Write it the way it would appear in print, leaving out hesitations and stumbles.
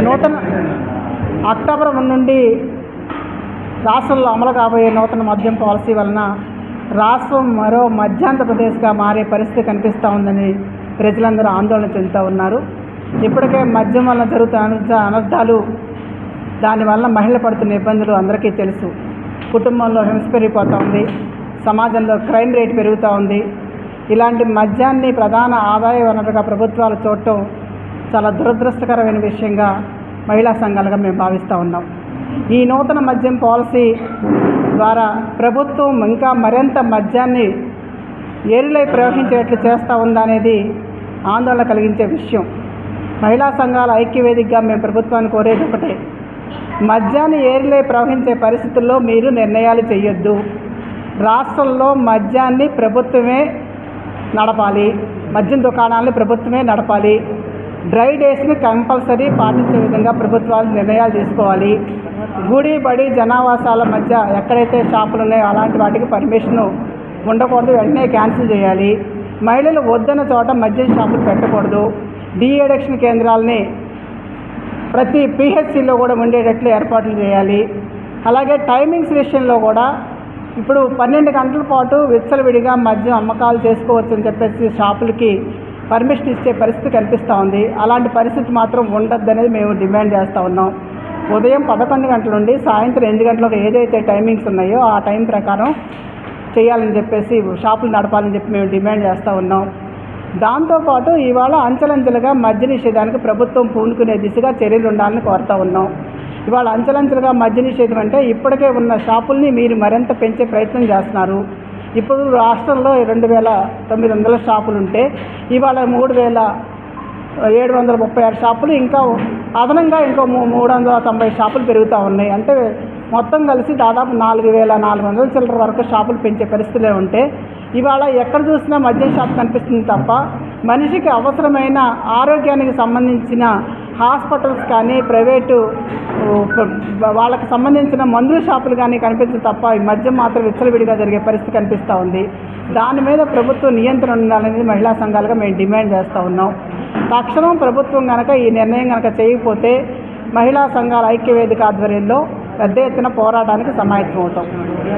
నూతన అక్టోబర్ 1 నుండి రాష్ట్రంలో అమలు కాబోయే నూతన మద్యం పాలసీ వలన రాష్ట్రం మరో మధ్యాంధ్రప్రదేశ్గా మారే పరిస్థితి కనిపిస్తూ ఉందని ప్రజలందరూ ఆందోళన చెందుతూ ఉన్నారు. ఇప్పటికే మద్యం వలన జరుగుతున్న అనర్థాలు, దానివల్ల మహిళలు పడుతున్న ఇబ్బందులు అందరికీ తెలుసు. కుటుంబంలో హింస పెరిగిపోతూ ఉంది, సమాజంలో క్రైమ్ రేట్ పెరుగుతూ ఉంది. ఇలాంటి మద్యాన్ని ప్రధాన ఆదాయ వనరుగా ప్రభుత్వాలు చూడటం చాలా దురదృష్టకరమైన విషయంగా మహిళా సంఘాలుగా మేము భావిస్తూ ఉన్నాం. ఈ నూతన మద్యం పాలసీ ద్వారా ప్రభుత్వం ఇంకా మరింత మద్యాన్ని ఏరులై ప్రవహించేట్లు చేస్తూ ఉందనేది ఆందోళన కలిగించే విషయం. మహిళా సంఘాల ఐక్యవేదికగా మేము ప్రభుత్వాన్ని కోరేది ఒకటే, మద్యాన్ని ఏరులై ప్రవహించే పరిస్థితుల్లో మీరు నిర్ణయాలు చేయొద్దు. రాష్ట్రంలో మద్యాన్ని ప్రభుత్వమే నడపాలి, మద్యం దుకాణాలని ప్రభుత్వమే నడపాలి. డ్రై డేస్ని కంపల్సరీ పాటించే విధంగా ప్రభుత్వాలు నిర్ణయాలు తీసుకోవాలి. గుడి బడి జనావాసాల మధ్య ఎక్కడైతే షాపులు ఉన్నాయో అలాంటి వాటికి పర్మిషన్ ఉండకూడదు, వెంటనే క్యాన్సిల్ చేయాలి. మహిళలు వద్దన్న చోట మద్యం షాపులు పెట్టకూడదు. డీ అడిక్షన్ కేంద్రాలని ప్రతి పిహెచ్సిలో కూడా ఉండేటట్లు ఏర్పాట్లు చేయాలి. అలాగే టైమింగ్స్ విషయంలో కూడా ఇప్పుడు 12 గంటల పాటు విచ్చలవిడిగా మద్యం అమ్మకాలు చేసుకోవచ్చు అని చెప్పేసి షాపులకి పర్మిషన్ ఇచ్చే పరిస్థితి కనిపిస్తూ ఉంది. అలాంటి పరిస్థితి మాత్రం ఉండద్దు అనేది మేము డిమాండ్ చేస్తూ ఉన్నాం. ఉదయం 11 గంటల నుండి సాయంత్రం 8 గంటలకు ఏదైతే టైమింగ్స్ ఉన్నాయో ఆ టైం ప్రకారం చేయాలని చెప్పేసి షాపులు నడపాలని చెప్పి మేము డిమాండ్ చేస్తూ ఉన్నాం. దాంతోపాటు ఇవాళ అంచెలంచెలుగా మద్య నిషేధానికి ప్రభుత్వం పూనుకునే దిశగా చర్యలు ఉండాలని కోరుతూ ఉన్నాం. ఇవాళ అంచెలంచెలుగా మద్య నిషేధం అంటే ఇప్పటికే ఉన్న షాపుల్ని మీరు మరింత పెంచే ప్రయత్నం చేస్తున్నారు. ఇప్పుడు రాష్ట్రంలో 2,900 షాపులు ఉంటే ఇవాళ 3,736 షాపులు, ఇంకా అదనంగా ఇంకో 390 షాపులు పెరుగుతూ ఉన్నాయి. అంటే మొత్తం కలిసి దాదాపు 4,400 చిల్లర వరకు షాపులు పెంచే పరిస్థితులే ఉంటే ఇవాళ ఎక్కడ చూసినా మద్యం షాప్ కనిపిస్తుంది తప్ప మనిషికి అవసరమైన ఆరోగ్యానికి సంబంధించిన హాస్పిటల్స్ కానీ ప్రైవేటు వాళ్ళకి సంబంధించిన మందుల షాపులు కానీ కనిపించదు తప్ప ఈ మద్యం మాత్రం విచ్చలవిడిగా జరిగే పరిస్థితి కనిపిస్తూ ఉంది. దాని మీద ప్రభుత్వం నియంత్రణ ఉండాలనేది మహిళా సంఘాలుగా మేము డిమాండ్ చేస్తూ ఉన్నాం. తక్షణం ప్రభుత్వం కనుక ఈ నిర్ణయం కనుక చేయకపోతే మహిళా సంఘాల ఐక్యవేదిక ఆధ్వర్యంలో పెద్ద ఎత్తున పోరాటానికి సమాయత్తం అవుతాం.